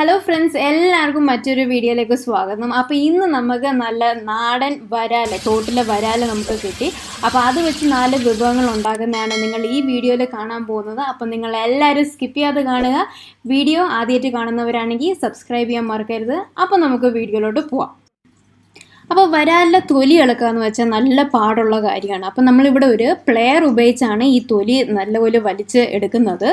Hello friends, എല്ലാവർക്കും മറ്റൊരു വീഡിയോയിലേക്ക് സ്വാഗതം. അപ്പോൾ ഇന്ന് നമുക്ക് നല്ല നാടൻ വരാൽ, തോട്ടിലെ വരാൽ നമുക്ക് കിട്ടി. അപ്പോൾ അത് വെച്ച് 4 വിഭവങ്ങൾ ഉണ്ടാക്കുന്നതാണ് നിങ്ങൾ ഈ വീഡിയോയിൽ കാണാൻ പോകുന്നത്. അപ്പോൾ നിങ്ങൾ എല്ലാവരും സ്കിപ്പ് ചെയ്യാതെ കാണുക. വീഡിയോ ആദ്യമായിട്ട് കാണുന്നവരാണെങ്കിൽ സബ്സ്ക്രൈബ് ചെയ്യാൻ മറക്കരുത്. അപ്പോൾ നമുക്ക് വീഡിയോയിലോട്ട് പോവാം. അപ്പോൾ വരാലിലെ തൊലി ഇളക്കുക എന്ന് വെച്ചാൽ നല്ല പാടുള്ള കാര്യമാണ്. അപ്പോൾ നമ്മളിവിടെ ഒരു പ്ലെയർ ഉപയോഗിച്ചാണ് ഈ തൊലി നല്ലപോലെ വലിച്ച് എടുക്കുന്നത്.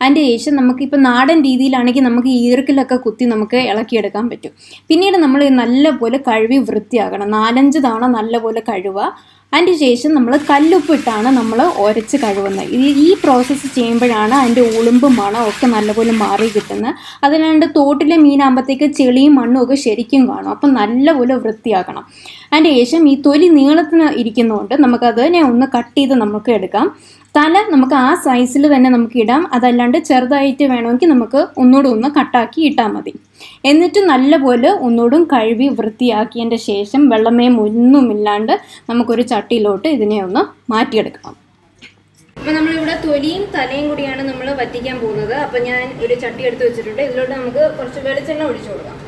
അതിൻ്റെ ശേഷം നമുക്കിപ്പോൾ നാടൻ രീതിയിലാണെങ്കിൽ നമുക്ക് ഈർക്കിലൊക്കെ കുത്തി നമുക്ക് ഇളക്കിയെടുക്കാൻ പറ്റും. പിന്നീട് നമ്മൾ നല്ലപോലെ കഴുകി വൃത്തിയാക്കണം. 4-5 തവണ നല്ലപോലെ കഴുകുക. അതിൻ്റെ ശേഷം നമ്മൾ കല്ലുപ്പിട്ടാണ് നമ്മൾ ഉരച്ച് കഴുകുന്നത്. ഈ പ്രോസസ്സ് ചെയ്യുമ്പോഴാണ് അതിൻ്റെ ഉളുമ്പും മണം ഒക്കെ നല്ലപോലെ മാറി കിട്ടുന്നത്. അതിലാണ്ട് തോട്ടിലെ മീനാകുമ്പോഴത്തേക്ക് ചെളിയും മണ്ണും ഒക്കെ ശരിക്കും കാണും. അപ്പം നല്ലപോലെ വൃത്തിയാക്കണം. അതിൻ്റെ ശേഷം ഈ തൊലി നീളത്തിന് ഇരിക്കുന്നതുകൊണ്ട് നമുക്കതിനെ ഒന്ന് കട്ട് ചെയ്ത് നമുക്ക് എടുക്കാം. തല നമുക്ക് ആ സൈസിൽ തന്നെ നമുക്ക് ഇടാം. അതല്ലാണ്ട് ചെറുതായിട്ട് വേണമെങ്കിൽ നമുക്ക് ഒന്നുകൂടെ ഒന്ന് കട്ടാക്കി ഇട്ടാൽ മതി. എന്നിട്ട് നല്ലപോലെ ഒന്നുകൂടും കഴുകി വൃത്തിയാക്കിയതിൻ്റെ ശേഷം വെള്ളമയം ഒന്നുമില്ലാണ്ട് നമുക്കൊരു ചട്ടിയിലോട്ട് ഇതിനെ ഒന്ന് മാറ്റിയെടുക്കണം. അപ്പോൾ നമ്മളിവിടെ തൊലിയും തലയും കൂടിയാണ് നമ്മൾ വറ്റിക്കാൻ പോകുന്നത്. അപ്പോൾ ഞാൻ ഒരു ചട്ടി എടുത്ത് വെച്ചിട്ടുണ്ട്. ഇതിലോട്ട് നമുക്ക് കുറച്ച് വെളിച്ചെണ്ണ ഒഴിച്ചു കൊടുക്കാം.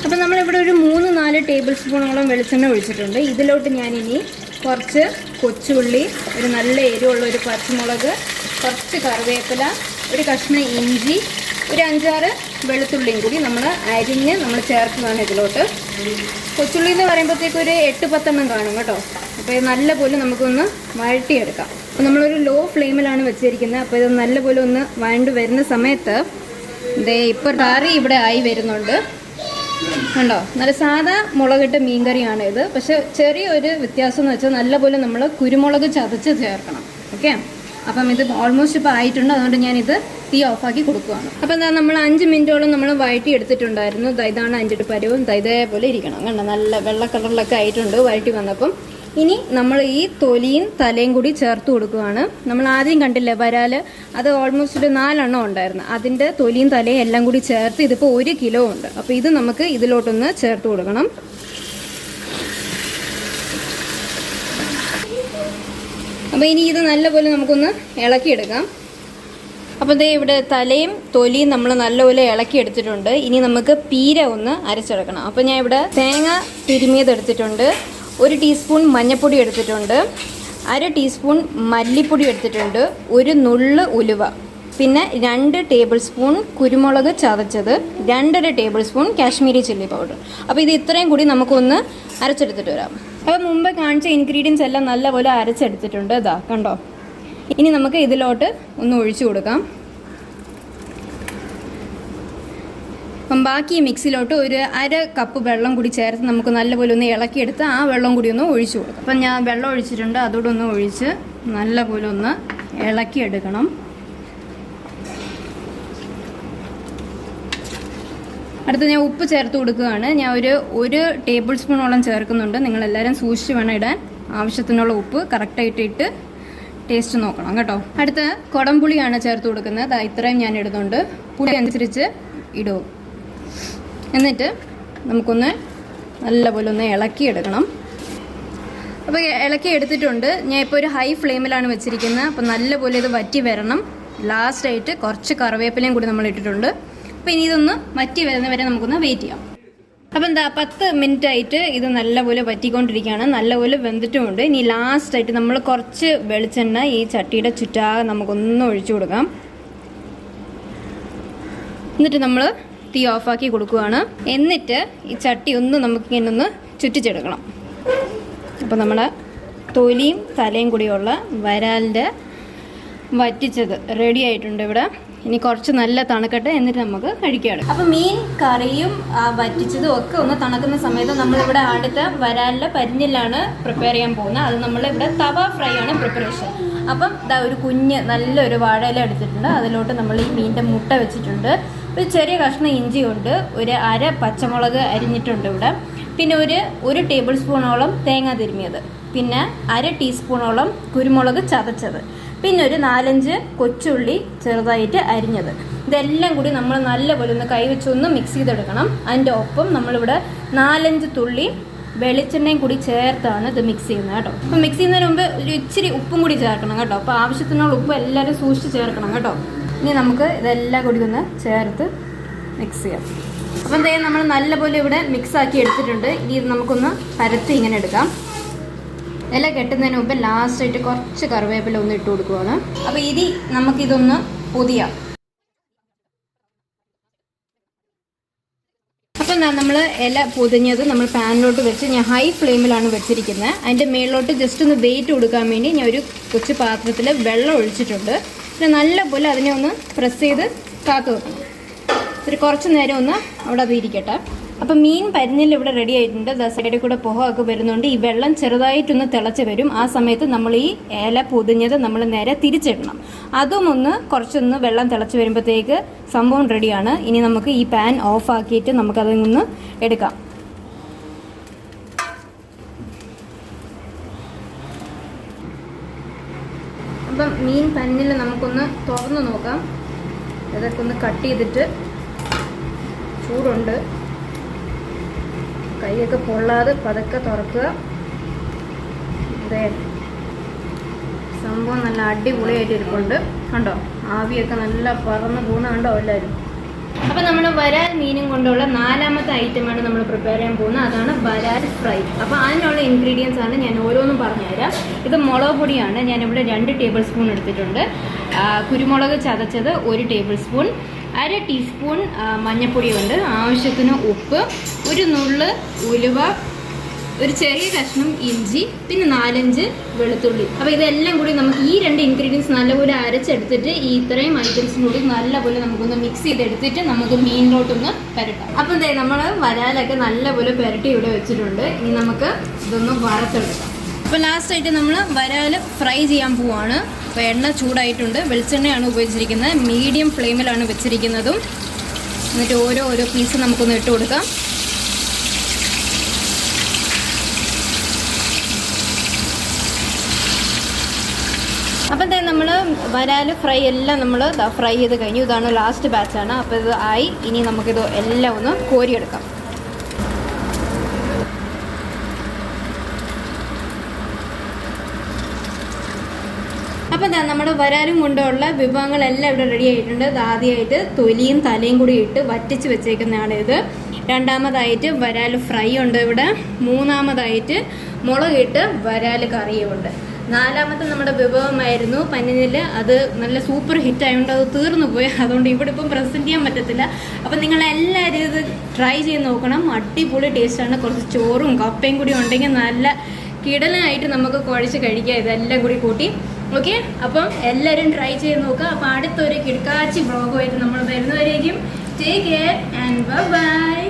അപ്പോൾ നമ്മളിവിടെ ഒരു 3-4 ടേബിൾ സ്പൂണോളം വെളിച്ചെണ്ണ ഒഴിച്ചിട്ടുണ്ട്. ഇതിലോട്ട് ഞാനിനി കുറച്ച് കൊച്ചുള്ളി, ഒരു നല്ല എരിവുള്ള ഒരു പച്ചമുളക്, കുറച്ച് കറിവേപ്പില, ഒരു കഷ്ണം ഇഞ്ചി, ഒരു 5-6 വെളുത്തുള്ളിയും കൂടി നമ്മൾ അരിഞ്ഞ് നമ്മൾ ചേർക്കുന്നതാണ് ഇതിലോട്ട്. കൊച്ചുള്ളി എന്ന് പറയുമ്പോഴത്തേക്ക് ഒരു 8-10 കാണും കേട്ടോ. അപ്പോൾ ഇത് നല്ലപോലെ നമുക്കൊന്ന് വഴട്ടിയെടുക്കാം. അപ്പോൾ നമ്മളൊരു ലോ ഫ്ലെയിമിലാണ് വെച്ചിരിക്കുന്നത്. അപ്പോൾ ഇത് നല്ലപോലെ ഒന്ന് വഴണ്ട് വരുന്ന സമയത്ത് ഇപ്പോൾ കറി ഇവിടെ ആയി വരുന്നുണ്ട്. കണ്ടോ, നല്ല സാധാ മുളകിട്ട മീൻകറിയാണ് ഇത്. പക്ഷെ ചെറിയൊരു വ്യത്യാസം എന്ന് വെച്ചാൽ നല്ലപോലെ നമ്മൾ കുരുമുളക് ചതച്ച് ചേർക്കണം. ഓക്കെ, അപ്പം ഇത് ഓൾമോസ്റ്റ് ഇപ്പോൾ ആയിട്ടുണ്ട്. അതുകൊണ്ട് ഞാനിത് തീ ഓഫാക്കി കൊടുക്കുകയാണ്. അപ്പോൾ എന്താ, നമ്മൾ 5 മിനിറ്റോളം നമ്മൾ വഴറ്റി എടുത്തിട്ടുണ്ടായിരുന്നു. ഇതാണ് അതിൻ്റെ ഒരു പരുവം. ഇതേപോലെ ഇരിക്കണം. കണ്ടോ, നല്ല വെള്ള കളറിലൊക്കെ ആയിട്ടുണ്ട് വഴറ്റി വന്നപ്പം. ഇനി നമ്മൾ ഈ തൊലിയും തലയും കൂടി ചേർത്ത് കൊടുക്കുകയാണ്. നമ്മൾ ആദ്യം കണ്ടില്ലേ വരാൽ, അത് ഓൾമോസ്റ്റ് ഒരു 4 എണ്ണം ഉണ്ടായിരുന്നു. അതിൻ്റെ തൊലിയും തലയും എല്ലാം കൂടി ചേർത്ത് ഇതിപ്പോൾ 1 കിലോ ഉണ്ട്. അപ്പോൾ ഇത് നമുക്ക് ഇതിലോട്ടൊന്ന് ചേർത്ത് കൊടുക്കണം. അപ്പോൾ ഇനി ഇത് നല്ലപോലെ നമുക്കൊന്ന് ഇളക്കിയെടുക്കാം. അപ്പോൾ ദേ ഇവിടെ തലയും തൊലിയും നമ്മൾ നല്ലപോലെ ഇളക്കിയെടുത്തിട്ടുണ്ട്. ഇനി നമുക്ക് പീര ഒന്ന് അരച്ചെടുക്കണം. അപ്പോൾ ഞാൻ ഇവിടെ തേങ്ങ തിരുമിയത് എടുത്തിട്ടുണ്ട്, 1 ടീസ്പൂൺ മഞ്ഞൾപ്പൊടി എടുത്തിട്ടുണ്ട്, 1/2 ടീസ്പൂൺ മല്ലിപ്പൊടി എടുത്തിട്ടുണ്ട്, 1 നുള്ള് ഉലുവ, പിന്നെ 2 ടേബിൾ സ്പൂൺ കുരുമുളക് ചതച്ചത്, 2.5 table spoon Kashmiri chilli powder. അപ്പോൾ ഇത് ഇത്രയും കൂടി നമുക്കൊന്ന് അരച്ചെടുത്തിട്ട് വരാം. അപ്പോൾ മുമ്പ് കാണിച്ച ഇൻഗ്രീഡിയൻസ് എല്ലാം നല്ലപോലെ അരച്ചെടുത്തിട്ടുണ്ട്. ഇതാ കണ്ടോ. ഇനി നമുക്ക് ഇതിലോട്ട് ഒന്ന് ഒഴിച്ചു കൊടുക്കാം. അപ്പം ബാക്കി മിക്സിലോട്ട് ഒരു 1/2 കപ്പ് വെള്ളം കൂടി ചേർത്ത് നമുക്ക് നല്ലപോലെ ഒന്ന് ഇളക്കിയെടുത്ത് ആ വെള്ളം കൂടി ഒന്ന് ഒഴിച്ചു കൊടുക്കാം. അപ്പം ഞാൻ വെള്ളം ഒഴിച്ചിട്ടുണ്ട്. അതോടെ ഒന്ന് ഒഴിച്ച് നല്ലപോലെ ഒന്ന് ഇളക്കിയെടുക്കണം. അടുത്ത് ഞാൻ ഉപ്പ് ചേർത്ത് കൊടുക്കുകയാണ്. ഞാൻ ഒരു ടേബിൾ സ്പൂണോളം ചേർക്കുന്നുണ്ട്. നിങ്ങളെല്ലാവരും സൂക്ഷിച്ച് വേണം ഇടാൻ. ആവശ്യത്തിനുള്ള ഉപ്പ് കറക്റ്റായിട്ട് ഇട്ട് ടേസ്റ്റ് നോക്കണം കേട്ടോ. അടുത്ത് കുടംപുളിയാണ് ചേർത്ത് കൊടുക്കുന്നത്. ഇത്രയും ഞാൻ ഇടുന്നുണ്ട്. പുളി അനുസരിച്ച് ഇടും. എന്നിട്ട് നമുക്കൊന്ന് നല്ലപോലെ ഒന്ന് ഇളക്കിയെടുക്കണം. അപ്പോൾ ഇളക്കി എടുത്തിട്ടുണ്ട്. ഞാൻ ഇപ്പോൾ ഒരു ഹൈ ഫ്ലെയിമിലാണ് വെച്ചിരിക്കുന്നത്. അപ്പോൾ നല്ലപോലെ ഇത് വറ്റി വരണം. ലാസ്റ്റായിട്ട് കുറച്ച് കറിവേപ്പിലയും കൂടി നമ്മൾ ഇട്ടിട്ടുണ്ട്. അപ്പോൾ ഇനി ഇതൊന്ന് വറ്റി വരുന്ന വരെ നമുക്കൊന്ന് വെയിറ്റ് ചെയ്യാം. അപ്പോൾ എന്താ, 10 മിനിറ്റ് ആയിട്ട് ഇത് നല്ലപോലെ വറ്റിക്കൊണ്ടിരിക്കുകയാണ്. നല്ലപോലെ വെന്തിട്ടുമുണ്ട്. ഇനി ലാസ്റ്റായിട്ട് നമ്മൾ കുറച്ച് വെളിച്ചെണ്ണ ഈ ചട്ടിയുടെ ചുറ്റാകെ നമുക്കൊന്ന് ഒഴിച്ചു കൊടുക്കാം. എന്നിട്ട് നമ്മൾ തീ ഓഫാക്കി കൊടുക്കുകയാണ്. എന്നിട്ട് ഈ ചട്ടി ഒന്ന് നമുക്കിങ്ങനെ ഒന്ന് ചുറ്റിച്ചെടുക്കണം. അപ്പോൾ നമ്മുടെ തൊലിയും തലയും കൂടിയുള്ള വരാലിൻ്റെ വറ്റിച്ചത് റെഡി ആയിട്ടുണ്ട് ഇവിടെ. ഇനി കുറച്ച് നല്ല തണുക്കട്ടെ, എന്നിട്ട് നമുക്ക് കഴിക്കാം. അപ്പോൾ മീൻ കറിയും വറ്റിച്ചതും ഒക്കെ ഒന്ന് തണുക്കുന്ന സമയത്ത് നമ്മളിവിടെ അടുത്ത വരാലിലെ പരിഞ്ഞിലാണ് പ്രിപ്പയർ ചെയ്യാൻ പോകുന്നത്. അത് നമ്മളിവിടെ തവ ഫ്രൈ ആണ് പ്രിപ്പറേഷൻ. അപ്പം ഇതാ ഒരു കുഞ്ഞ് നല്ലൊരു വാഴയില എടുത്തിട്ടുണ്ട്. അതിലോട്ട് നമ്മൾ ഈ മീനിൻ്റെ മുട്ട വെച്ചിട്ടുണ്ട്. ഒരു ചെറിയ കഷ്ണം ഇഞ്ചിയുണ്ട്, ഒരു 1/2 പച്ചമുളക് അരിഞ്ഞിട്ടുണ്ട് ഇവിടെ, പിന്നെ ഒരു ടേബിൾ സ്പൂണോളം തേങ്ങ തിരുമിയത്, പിന്നെ 1/2 ടീസ്പൂണോളം കുരുമുളക് ചതച്ചത്, പിന്നെ ഒരു 4-5 കൊച്ചുള്ളി ചെറുതായിട്ട് അരിഞ്ഞത്. ഇതെല്ലാം കൂടി നമ്മൾ നല്ലപോലെ ഒന്ന് കൈവച്ചൊന്ന് മിക്സ് ചെയ്തെടുക്കണം. അതിൻ്റെ ഒപ്പം നമ്മളിവിടെ 4-5 തുള്ളി വെളിച്ചെണ്ണയും കൂടി ചേർത്താണ് ഇത് മിക്സ് ചെയ്യുന്നത് കേട്ടോ. അപ്പോൾ മിക്സ് ചെയ്യുന്നതിന് മുമ്പ് ഒരു ഇച്ചിരി ഉപ്പും കൂടി ചേർക്കണം കേട്ടോ. അപ്പോൾ ആവശ്യത്തിനുള്ള ഉപ്പ് എല്ലാവരും സൂക്ഷിച്ച് ചേർക്കണം കേട്ടോ. ഇനി നമുക്ക് ഇതെല്ലാം കൂടി ഒന്ന് ചേർത്ത് മിക്സ് ചെയ്യാം. അപ്പം എന്തായാലും നമ്മൾ നല്ലപോലെ ഇവിടെ മിക്സ് ആക്കി എടുത്തിട്ടുണ്ട്. ഇനി ഇത് നമുക്കൊന്ന് പരത്തി ഇങ്ങനെ എടുക്കാം. ഇല കെട്ടുന്നതിന് മുമ്പ് ലാസ്റ്റായിട്ട് കുറച്ച് കറിവേപ്പില ഒന്ന് ഇട്ട് കൊടുക്കുവാണ്. അപ്പോൾ ഇനി നമുക്കിതൊന്ന് പൊതിയാം. അപ്പം നമ്മൾ ഇല പൊതിഞ്ഞത് നമ്മൾ പാനിലോട്ട് വെച്ച് ഞാൻ ഹൈ ഫ്ലെയിമിലാണ് വെച്ചിരിക്കുന്നത്. അതിൻ്റെ മേളിലോട്ട് ജസ്റ്റ് ഒന്ന് വെയിറ്റ് കൊടുക്കാൻ വേണ്ടി ഞാൻ ഒരു കൊച്ചു പാത്രത്തിൽ വെള്ളം ഒഴിച്ചിട്ടുണ്ട്. പിന്നെ നല്ലപോലെ അതിനെ ഒന്ന് പ്രസ് ചെയ്ത് കാത്തു വെക്കണം. ഒരു കുറച്ച് നേരം ഒന്ന് അവിടെ അത് ഇരിക്കട്ടെ. അപ്പം മീൻ പരിഞ്ഞിൽ ഇവിടെ റെഡി ആയിട്ടുണ്ട്. സൈഡിൽ കൂടെ പുക ഒക്കെ വരുന്നുണ്ട്. ഈ വെള്ളം ചെറുതായിട്ടൊന്ന് തിളച്ച് വരും. ആ സമയത്ത് നമ്മൾ ഈ ഇല പൊതിഞ്ഞത് നമ്മൾ നേരെ തിരിച്ചിടണം. അതും ഒന്ന് കുറച്ചൊന്ന് വെള്ളം തിളച്ച് വരുമ്പോഴത്തേക്ക് സംഭവം റെഡിയാണ്. ഇനി നമുക്ക് ഈ പാൻ ഓഫ് ആക്കിയിട്ട് നമുക്കതിൽ നിന്ന് എടുക്കാം. അപ്പം മീൻ പരിഞ്ഞിൽ നമുക്കൊന്ന് തുറന്ന് നോക്കാം. ഇതൊക്കെ ഒന്ന് കട്ട് ചെയ്തിട്ട് ചൂടുണ്ട്, കൈയൊക്കെ പൊള്ളാതെ പതുക്കെ തുറക്കുക. അതെ, സംഭവം നല്ല അടിപൊളിയായിട്ട് ഇരിപ്പുണ്ട്. കണ്ടോ, ആവിയൊക്കെ നല്ല പറന്ന് പോകുന്ന കണ്ടോ എല്ലാവരും. അപ്പം നമ്മൾ വരാൽ മീനും കൊണ്ടുള്ള 4ാമത്തെ ഐറ്റമാണ് നമ്മൾ പ്രിപ്പയർ ചെയ്യാൻ പോകുന്നത്. അതാണ് വരാൽ ഫ്രൈ. അപ്പോൾ അതിനുള്ള ഇൻഗ്രീഡിയൻസ് ആണ് ഞാൻ ഓരോന്നും പറഞ്ഞുതരാം. ഇത് മുളക് പൊടിയാണ്. ഞാനിവിടെ 2 ടേബിൾ സ്പൂൺ എടുത്തിട്ടുണ്ട്. കുരുമുളക് ചതച്ചത് 1 ടേബിൾ സ്പൂൺ, 1/2 ടീസ്പൂൺ മഞ്ഞൾപ്പൊടിയുണ്ട്, ആവശ്യത്തിന് ഉപ്പ്, ഒരു നുള്ള് ഉലുവ, ഒരു ചെറിയ കഷ്ണം ഇഞ്ചി, പിന്നെ 4-5 വെളുത്തുള്ളി. അപ്പോൾ ഇതെല്ലാം കൂടി നമുക്ക് ഈ 2 ഇൻഗ്രീഡിയൻസ് നല്ലപോലെ അരച്ചെടുത്തിട്ട് ഈ ഇത്രയും ഐറ്റംസും കൂടി നല്ലപോലെ നമുക്കൊന്ന് മിക്സ് ചെയ്തെടുത്തിട്ട് നമുക്ക് മീനിലോട്ടൊന്ന് പുരട്ടാം. അപ്പോൾ എന്താ നമ്മൾ വരാലൊക്കെ നല്ലപോലെ പുരട്ടി ഇവിടെ വെച്ചിട്ടുണ്ട്. ഇനി നമുക്ക് ഇതൊന്ന് വറുത്തെടുക്കാം. അപ്പോൾ ലാസ്റ്റായിട്ട് നമ്മൾ വരാൽ ഫ്രൈ ചെയ്യാൻ പോവാണ്. അപ്പോൾ എണ്ണ ചൂടായിട്ടുണ്ട്. വെളിച്ചെണ്ണയാണ് ഉപയോഗിച്ചിരിക്കുന്നത്. മീഡിയം ഫ്ലെയിമിലാണ് വെച്ചിരിക്കുന്നതും. എന്നിട്ട് ഓരോ പീസ് നമുക്കൊന്ന് ഇട്ട് കൊടുക്കാം. അപ്പം എന്താ നമ്മൾ വരാൽ ഫ്രൈ എല്ലാം നമ്മൾ ഫ്രൈ ചെയ്ത് കഴിഞ്ഞു. ഇതാണ് ലാസ്റ്റ് ബാച്ചാണ്. അപ്പോൾ ഇത് ആയി. ഇനി നമുക്കിത് എല്ലാം ഒന്ന് കോരിയെടുക്കാം. അപ്പോൾ എന്താ നമ്മുടെ വരാലും കൊണ്ടുള്ള വിഭവങ്ങളെല്ലാം ഇവിടെ റെഡി ആയിട്ടുണ്ട്. ഇത് ആദ്യമായിട്ട് തൊലിയും തലയും കൂടി ഇട്ട് വറ്റിച്ച് വെച്ചേക്കുന്നതാണ് ഇത്. രണ്ടാമതായിട്ട് വരാൽ ഫ്രൈ ഉണ്ട് ഇവിടെ. മൂന്നാമതായിട്ട് മുളകിട്ട് വരാൽ കറിയുമുണ്ട്. 4ാമത്തെ നമ്മുടെ വിഭവമായിരുന്നു പനിനിൽ. അത് നല്ല സൂപ്പർ ഹിറ്റ് ആയതുകൊണ്ട് അത് തീർന്നു പോയി. അതുകൊണ്ട് ഇവിടെ ഇപ്പം പ്രസൻറ്റ് ചെയ്യാൻ പറ്റത്തില്ല. അപ്പം നിങ്ങളെല്ലാവരും ഇത് ട്രൈ ചെയ്ത് നോക്കണം. അടിപൊളി ടേസ്റ്റാണ്. കുറച്ച് ചോറും കപ്പയും കൂടി ഉണ്ടെങ്കിൽ നല്ല കിടലായിട്ട് നമുക്ക് കുഴച്ച് കഴിക്കാം ഇതെല്ലാം കൂടി കൂട്ടി. ഓക്കെ, അപ്പം എല്ലാവരും ട്രൈ ചെയ്ത് നോക്കുക. അപ്പം അടുത്തൊരു കിടക്കാച്ചി വ്ളോഗുമായിട്ട് നമ്മൾ വരുന്നവരേക്കും ടേക്ക് കെയർ ആൻഡ് ബൈ.